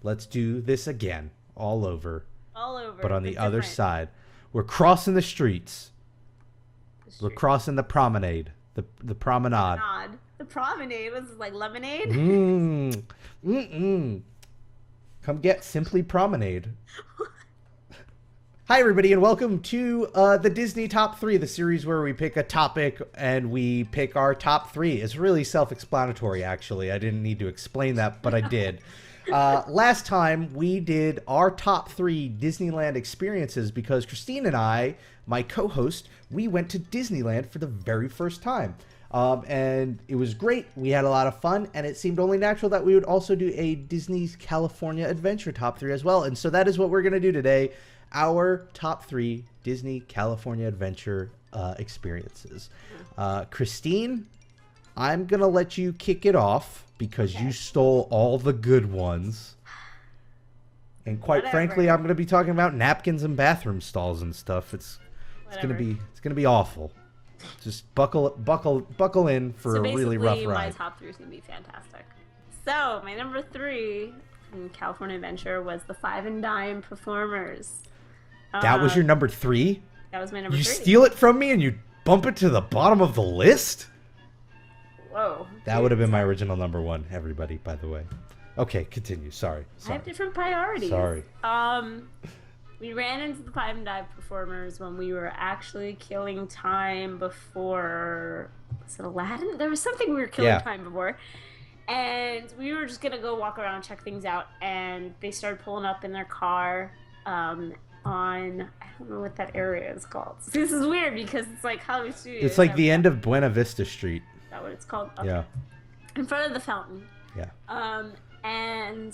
Let's do this again, all over, All over. but on but the other different. side. We're crossing the streets. The We're street. crossing the promenade, the promenade. Promenade. The promenade was like lemonade. Mmm, mm-mm. Come get Simply Promenade. Hi, everybody, and welcome to the Disney Top 3, the series where we pick a topic and we pick our top 3. It's really self-explanatory, actually. I didn't need to explain that, but I did. Last time, we did our top 3 Disneyland experiences because Christine and I, my co-host, we went to Disneyland for the very first time. And it was great. We had a lot of fun, and it seemed only natural that we would also do a Disney's California Adventure top 3 as well. And so that is what we're going to do today. Our top 3 Disney California Adventure experiences. Christine, I'm going to let you kick it off because you stole all the good ones. And quite frankly, I'm going to be talking about napkins and bathroom stalls and stuff. It's going to be awful. Just buckle in for a really rough ride. My top 3 is going to be fantastic. So, my number 3 in California Adventure was the Five and Dime Performers. That was your number 3? That was my number 3. You steal it from me and you bump it to the bottom of the list? Whoa. That would have been my original number 1, everybody, by the way. Okay, continue. Sorry. I have different priorities. Sorry. We ran into the Five and Dime Performers when we were actually killing time before... Was it Aladdin? There was something we were killing time before. And we were just going to go walk around, check things out, and they started pulling up in their car on... I don't know what that area is called. This is weird because it's like Hollywood Studios. It's like the end of Buena Vista Street. Is that what it's called? Okay. Yeah. In front of the fountain. Yeah. And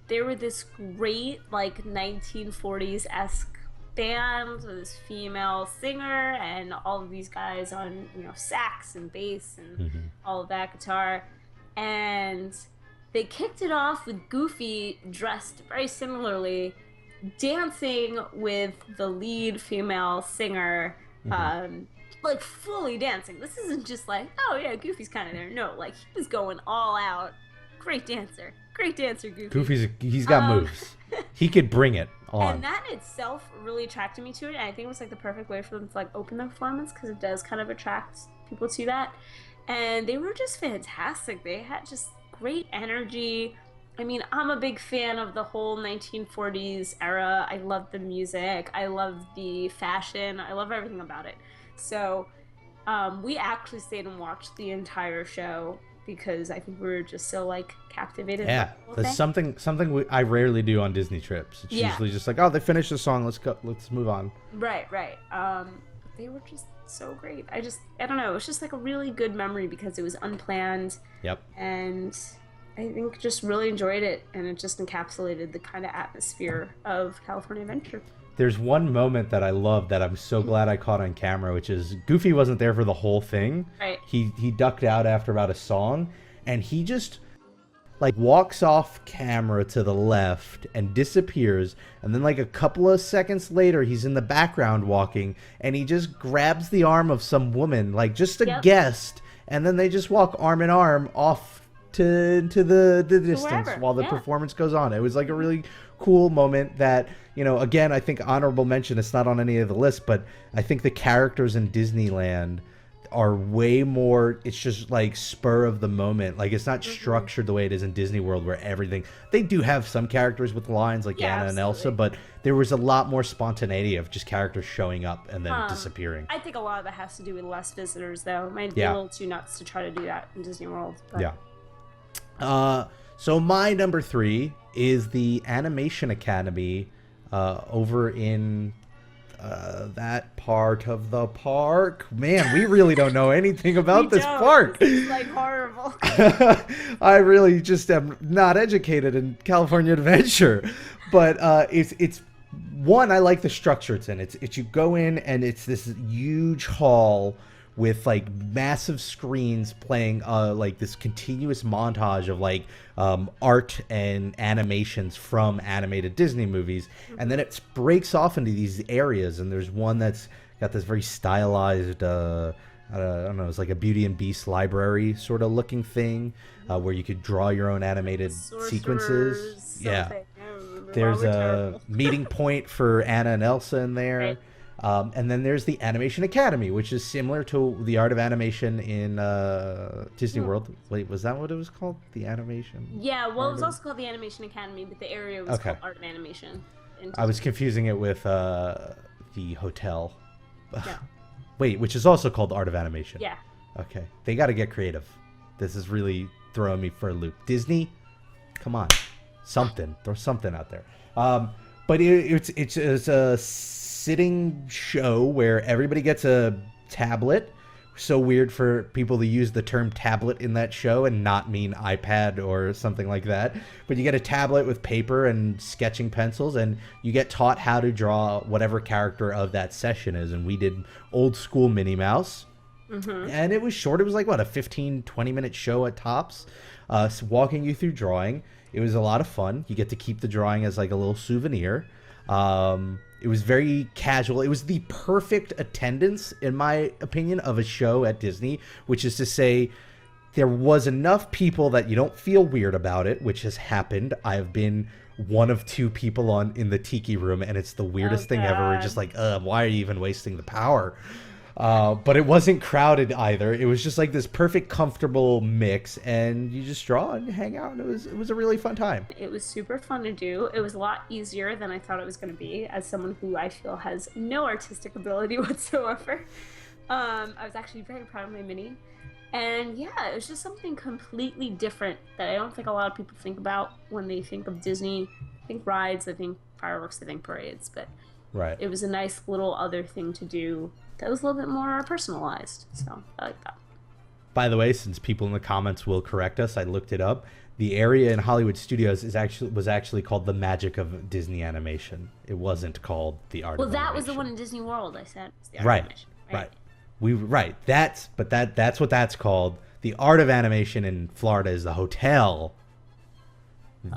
there were this great, like, 1940s-esque band with this female singer and all of these guys on, sax and bass and all of that guitar. And they kicked it off with Goofy dressed very similarly, dancing with the lead female singer, like fully dancing. This isn't just like, oh yeah, Goofy's kind of there. No, like he was going all out. Great dancer, Goofy. He's got moves. He could bring it on. And that in itself really attracted me to it. And I think it was like the perfect way for them to like open the performance because it does kind of attract people to that. And they were just fantastic. They had just great energy. I mean, I'm a big fan of the whole 1940s era. I love the music. I love the fashion. I love everything about it. So we actually stayed and watched the entire show because I think we were just so, like, captivated. Yeah, that's something I rarely do on Disney trips. It's usually just like, oh, they finished the song. Let's move on. Right. They were just so great. I don't know. It was just, like, a really good memory because it was unplanned. Yep. And... I think just really enjoyed it, and it just encapsulated the kind of atmosphere of California Adventure. There's one moment that I love that I'm so glad I caught on camera, which is Goofy wasn't there for the whole thing. Right. He ducked out after about a song, and he just like walks off camera to the left and disappears, and then like a couple of seconds later he's in the background walking, and he just grabs the arm of some woman, like just a guest, and then they just walk arm in arm off to the distance while the performance goes on. It was like a really cool moment that, again, I think honorable mention, it's not on any of the lists, but I think the characters in Disneyland are way more, it's just like spur of the moment. Like it's not structured the way it is in Disney World where everything, they do have some characters with lines like Anna and Elsa, but there was a lot more spontaneity of just characters showing up and then disappearing. I think a lot of it has to do with less visitors though. It might be a little too nuts to try to do that in Disney World. But. Yeah. So my number 3 is the Animation Academy over in that part of the park. Man, we really don't know anything about this park. It's like horrible. I really just am not educated in California Adventure. But it's one, I like the structure it's in. It's you go in and it's this huge hall with like massive screens playing like this continuous montage of like art and animations from animated Disney movies, and then it breaks off into these areas, and there's one that's got this very stylized I don't know, it was like a Beauty and Beast library sort of looking thing, where you could draw your own animated sequences. Yeah. There's a meeting point for Anna and Elsa in there. Right. And then there's the Animation Academy, which is similar to the Art of Animation in Disney World. Wait, was that what it was called? The Animation? Yeah, well, it was also called the Animation Academy, but the area was called Art of Animation. I was confusing it with the hotel. Yeah. Wait, which is also called Art of Animation. Yeah. Okay. They got to get creative. This is really throwing me for a loop. Disney, come on. Something. Throw something out there. But it's a sitting show where everybody gets a tablet. So weird for people to use the term tablet in that show and not mean iPad or something like that. But you get a tablet with paper and sketching pencils, and you get taught how to draw whatever character of that session is. And we did old school Minnie Mouse. Mm-hmm. And it was short. It was like, what, a 15, 20-minute show at tops, walking you through drawing. It was a lot of fun. You get to keep the drawing as like a little souvenir. It was very casual. It was the perfect attendance, in my opinion, of a show at Disney, which is to say there was enough people that you don't feel weird about it, which has happened. I've been one of two people in the Tiki Room, and it's the weirdest thing ever. We're just like, why are you even wasting the power? But it wasn't crowded either. It was just like this perfect, comfortable mix, and you just draw and hang out, and it was a really fun time. It was super fun to do. It was a lot easier than I thought it was going to be, as someone who I feel has no artistic ability whatsoever. I was actually very proud of my Minnie. And yeah, it was just something completely different that I don't think a lot of people think about when they think of Disney. I think rides, I think fireworks, I think parades, but right. It was a nice little other thing to do that was a little bit more personalized, so I like that. By the way, since people in the comments will correct us, I looked it up. The area in Hollywood Studios was actually called the Magic of Disney Animation. It wasn't called the Art of Animation. Well, that was the one in Disney World, I said. It's the Art right, of Animation, right. That's what that's called. The Art of Animation in Florida is the hotel.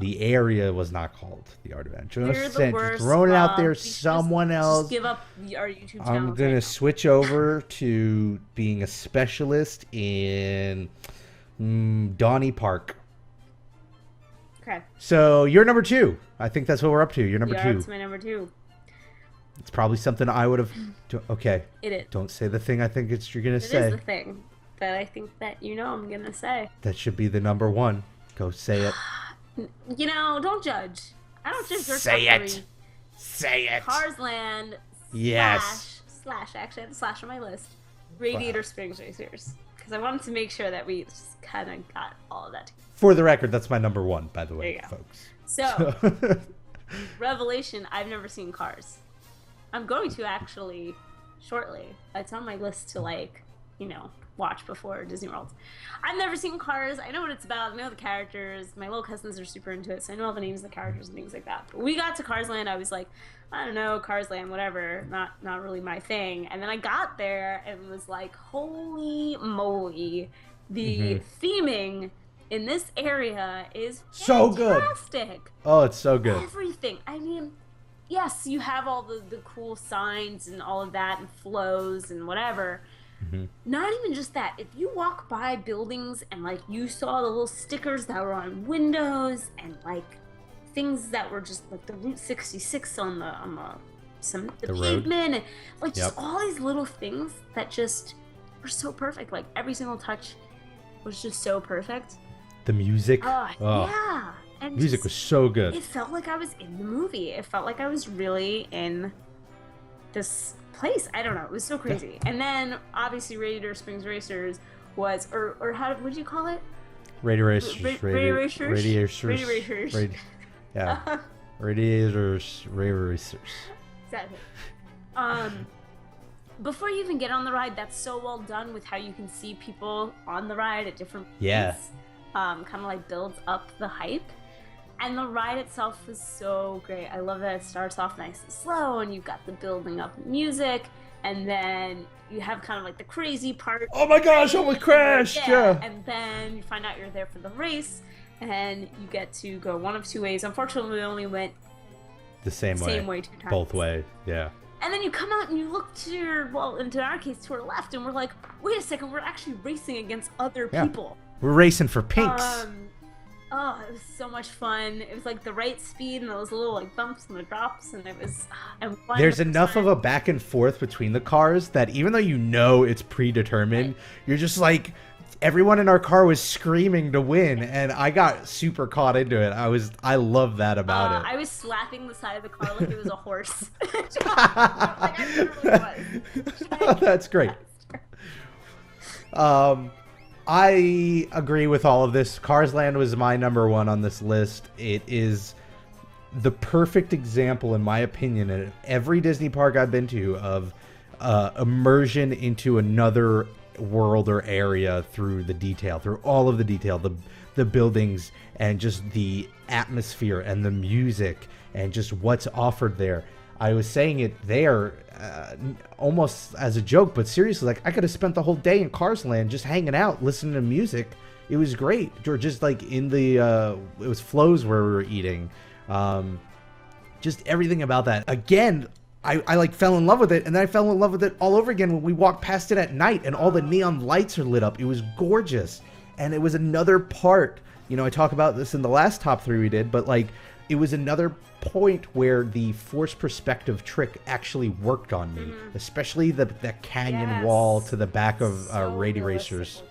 The area was not called the Art of Animation. You're the worst. Throwing it out there, someone else. Just give up our YouTube channel. I'm gonna switch over to being a specialist in Donnie Park. Okay. So you're number 2. I think that's what we're up to. You're number 2. That's my number 2. It's probably something I would have. Okay. It is. Don't say the thing I think you're gonna say. It is the thing that I think that I'm gonna say. That should be the number 1. Go say it. Don't judge. I don't judge your Say top it. 3. Say it. Cars Land. Yes. Slash. Actually, I had a slash on my list. Radiator Springs Racers. Because I wanted to make sure that we just kind of got all of that together. For the record, that's my number 1, by the way, folks. So, revelation, I've never seen Cars. I'm going to actually shortly. It's on my list to watch before Disney World. I've never seen Cars. I know what it's about. I know the characters. My little cousins are super into it, so I know all the names of the characters and things like that. But we got to Cars Land. I was like, I don't know, Cars Land, whatever. Not really my thing. And then I got there and was like, holy moly, the theming in this area is so good. Fantastic. Oh, it's so good. Everything. I mean, yes, you have all the cool signs and all of that and flows and whatever. Mm-hmm. Not even just that. If you walk by buildings and you saw the little stickers that were on windows and things that were just like the Route 66 on the pavement and just all these little things that just were so perfect. Like every single touch was just so perfect. The music. Yeah. And music was so good. It felt like I was in the movie. It felt like I was really in this place. I don't know. It was so crazy. And then obviously Radiator Springs Racers was, or what did you call it? Radiator Racers. Yeah. Radiators Racers. Exactly. Before you even get on the ride, that's so well done with how you can see people on the ride at different points. Yeah. Kind of builds up the hype. And the ride itself was so great. I love that it starts off nice and slow, and you've got the building up music, and then you have kind of the crazy part. Oh my gosh, I almost crashed! Yeah. And then you find out you're there for the race, and you get to go one of two ways. Unfortunately, we only went the same way 2 times. Both ways, yeah. And then you come out and you look to your, well, in our case, to our left, and we're like, wait a second, we're actually racing against other people. We're racing for pinks. Oh, it was so much fun. It was like the right speed and those little like bumps and the drops, and it was. There's enough of a back and forth between the cars that even though you know it's predetermined, you're just like, everyone in our car was screaming to win, and I got super caught into it. I love that about it. I was slapping the side of the car like it was a horse. Like I literally was. That's great. I agree with all of this. Cars Land was my number one on this list. It is the perfect example, in my opinion, at every Disney park I've been to, of immersion into another world or area through the detail, through all of the detail, the buildings, and just the atmosphere and the music and just what's offered there. I was saying it there almost as a joke, but seriously, like I could have spent the whole day in Cars Land just hanging out, listening to music. It was great. Or just like in the, it was Flo's where we were eating. Just everything about that. Again, I like fell in love with it, and then I fell in love with it all over again when we walked past it at night and all the neon lights are lit up. It was gorgeous. And it was another part, you know, I talk about this in the last top 3 we did, but like it was another point where the forced perspective trick actually worked on me, especially the canyon wall to the back of Rady Racers.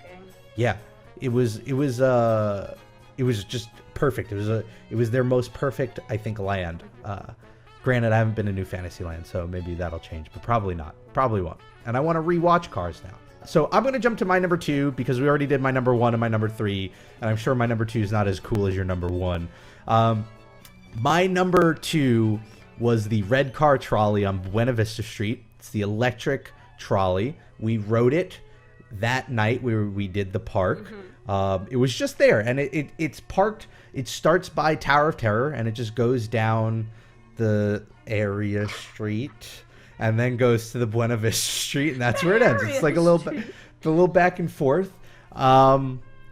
Yeah, it was just perfect. It was their most perfect, I think, land. Granted, I haven't been to New Fantasyland, so maybe that'll change, but probably not. Probably won't. And I want to rewatch Cars now. So I'm going to jump to my number 2 because we already did my number 1 and my number 3, and I'm sure my number 2 is not as cool as your number 1. My number 2 was the red car trolley on Buena Vista Street. It's the electric trolley. We rode it that night we did the park. It was just there, and it's parked. It starts by Tower of Terror, and it just goes down the area street, and then goes to the Buena Vista Street, and that's where it ends. It's like a little back and forth.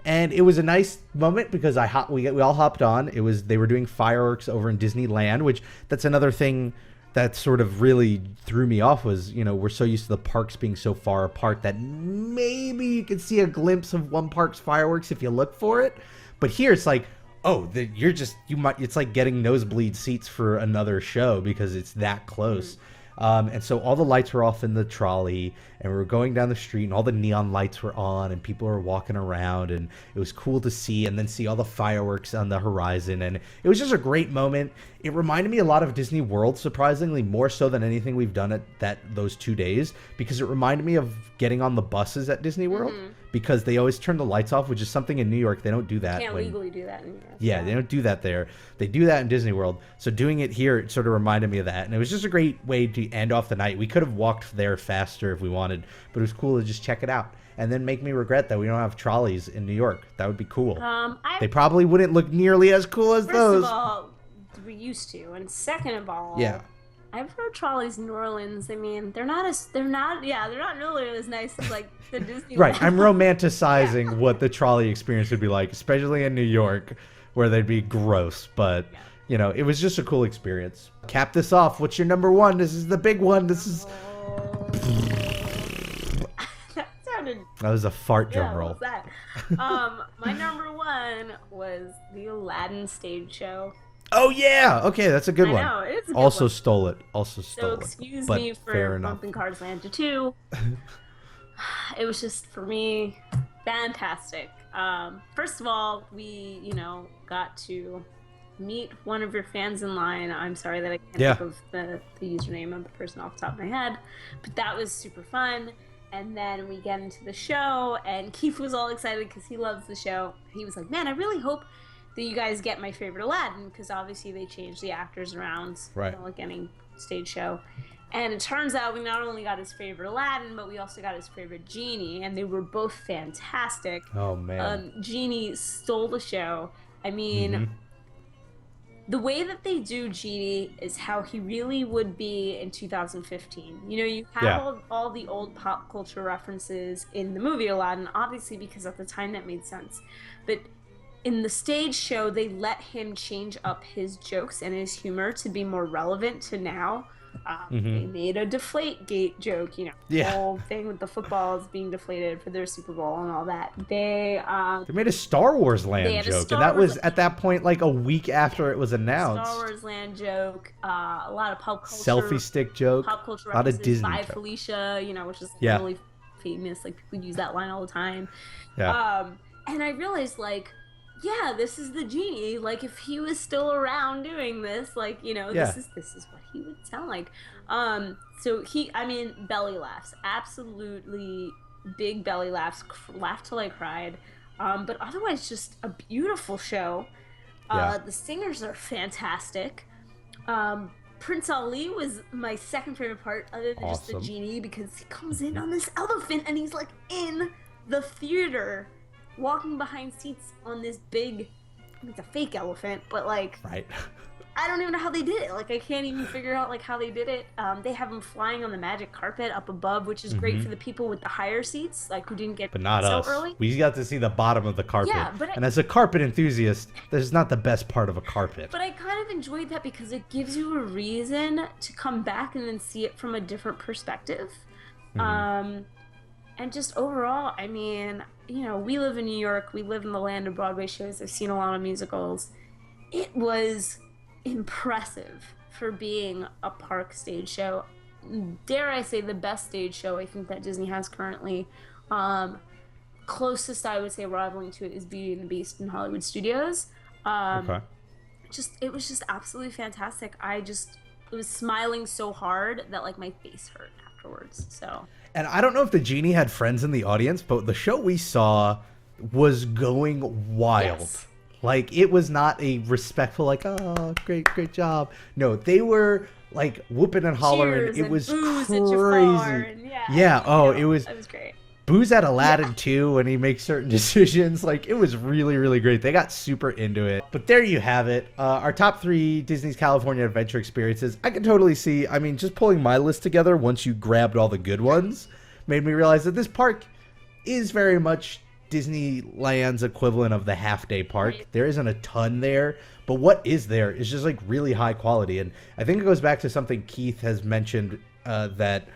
And it was a nice moment because we all hopped on. They were doing fireworks over in Disneyland, which that's another thing that sort of really threw me off was, you know, we're so used to the parks being so far apart that maybe you could see a glimpse of one park's fireworks if you look for it. But here it's like, oh, it's like getting nosebleed seats for another show because it's that close. And so all the lights were off in the trolley, and we were going down the street, and all the neon lights were on, and people were walking around, and it was cool to see, and then see all the fireworks on the horizon, and it was just a great moment. It reminded me a lot of Disney World, surprisingly, more so than anything we've done at those 2 days, because it reminded me of getting on the buses at Disney World, because they always turn the lights off, which is something in New York. They don't do that. Can't legally do that in New York. Yeah, they don't do that there. They do that in Disney World. So doing it here, it sort of reminded me of that. And it was just a great way to end off the night. We could have walked there faster if we wanted, but it was cool to just check it out. And then make me regret that we don't have trolleys in New York. That would be cool. They probably wouldn't look nearly as cool as those. First of all, we used to. And second of all, I've heard trolleys in New Orleans. I mean, they're not nearly as nice as like the Disney. Right, I'm romanticizing what the trolley experience would be like, especially in New York, where they'd be gross. But you know, it was just a cool experience. Cap this off. What's your number 1? This is the big one. This is. That was a fart drum roll. What was that? My number 1 was the Aladdin stage show. Oh yeah, okay, that's a good one. I know, it's a good also one. Stole it. So excuse me for bumping Cars Land to 2. It was just, for me, fantastic. First of all, we, got to meet one of your fans in line. I'm sorry that I can't think of the username of the person off the top of my head, but that was super fun. And then we get into the show, and Keith was all excited because he loves the show. He was like, man, I really hope that you guys get my favorite Aladdin, because obviously they changed the actors around, like any stage show. And it turns out we not only got his favorite Aladdin, but we also got his favorite Genie, and they were both fantastic. Oh, man. Genie stole the show. I mean, the way that they do Genie is how he really would be in 2015. You know, you have all the old pop culture references in the movie Aladdin, obviously because at the time that made sense. But in the stage show, they let him change up his jokes and his humor to be more relevant to now. They made a deflate gate joke, the whole thing with the footballs being deflated for their Super Bowl and all that. They made a Star Wars Land joke, and that was at that point like a week after it was announced. Star Wars Land joke, a lot of pop culture. Selfie stick joke. Pop culture a lot of Disney by joke. Felicia, which is really famous. Like, people use that line all the time. Yeah. And I realized, like, yeah, this is the genie. Like, if he was still around doing this, like, this is what he would sound like. So belly laughs, absolutely big belly laughs, laughed till I cried. But otherwise, just a beautiful show. The singers are fantastic. Prince Ali was my second favorite part, other than just the genie, because he comes in on this elephant and he's like in the theater, walking behind seats on this big, it's a fake elephant, but like, right. I don't even know how they did it. Like, I can't even figure out like how they did it. They have him flying on the magic carpet up above, which is great for the people with the higher seats, like who didn't get but not so us. early. We got to see the bottom of the carpet. Yeah, and as a carpet enthusiast, this is not the best part of a carpet. But I kind of enjoyed that because it gives you a reason to come back and then see it from a different perspective. And just overall, I mean, we live in New York. We live in the land of Broadway shows. I've seen a lot of musicals. It was impressive for being a park stage show. Dare I say the best stage show I think that Disney has currently. Closest I would say rivaling to it is Beauty and the Beast in Hollywood Studios. It was just absolutely fantastic. I was smiling so hard that like my face hurt afterwards. So. And I don't know if the genie had friends in the audience, but the show we saw was going wild. Yes. Like, it was not a respectful, like, oh, great job. No, they were, like, whooping and hollering. It was crazy. It was great. Boo's at Aladdin, too, when he makes certain decisions. Like, it was really, really great. They got super into it. But there you have it. Our top 3 Disney's California Adventure experiences. I can totally see, just pulling my list together once you grabbed all the good ones made me realize that this park is very much Disneyland's equivalent of the half-day park. Right. There isn't a ton there, but what is there is just like really high quality. And I think it goes back to something Keith has mentioned that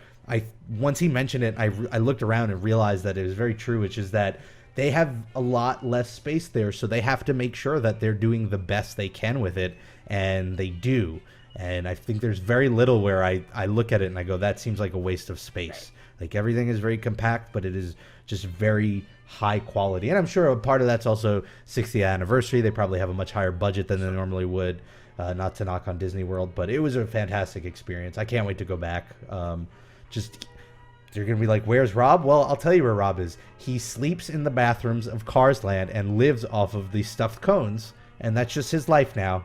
once he mentioned it, I looked around and realized that it was very true, which is that they have a lot less space there, so they have to make sure that they're doing the best they can with it, and they do. And I think there's very little where I look at it and I go, that seems like a waste of space. Right. Like, everything is very compact, but it is just very high quality. And I'm sure a part of that's also 60th anniversary. They probably have a much higher budget than they normally would, not to knock on Disney World, but it was a fantastic experience. I can't wait to go back. You're going to be like, where's Rob? Well, I'll tell you where Rob is. He sleeps in the bathrooms of Cars Land and lives off of the stuffed cones, and that's just his life now.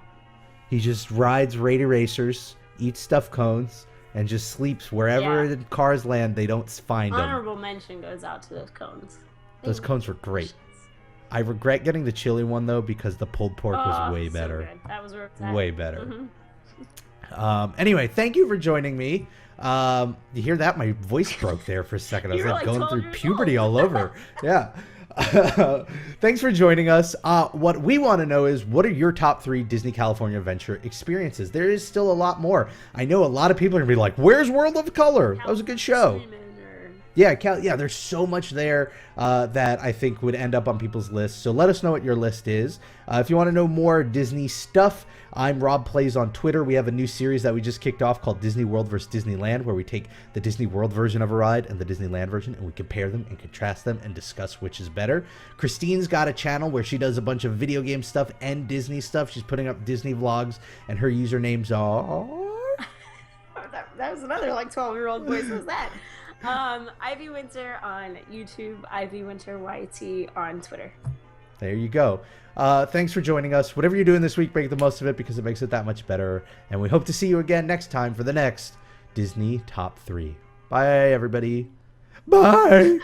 He just rides Raider Racers, eats stuffed cones, and just sleeps wherever in Cars Land they don't find him. Honorable mention goes out to those cones. Those cones were great. I regret getting the chili one, though, because the pulled pork was way better. So that was where it's at. Way better. Anyway, thank you for joining me. You hear that? My voice broke there for a second. I was like going through puberty all over. Yeah. Thanks for joining us. What we want to know is, what are your top 3 Disney California Adventure experiences? There is still a lot more. I know a lot of people are going to be like, where's World of Color? That was a good show. Yeah, there's so much there that I think would end up on people's lists. So let us know what your list is. If you want to know more Disney stuff, I'm Rob Plays on Twitter. We have a new series that we just kicked off called Disney World vs. Disneyland, where we take the Disney World version of a ride and the Disneyland version, and we compare them and contrast them and discuss which is better. Christine's got a channel where she does a bunch of video game stuff and Disney stuff. She's putting up Disney vlogs, and her usernames are... that was another like 12-year-old voice. What was that? Ivy Winter on YouTube, Ivy Winter YT on Twitter. There you go. Thanks for joining us. Whatever you're doing this week, make the most of it, because it makes it that much better. And we hope to see you again next time for the next Disney Top 3. Bye, everybody. Bye.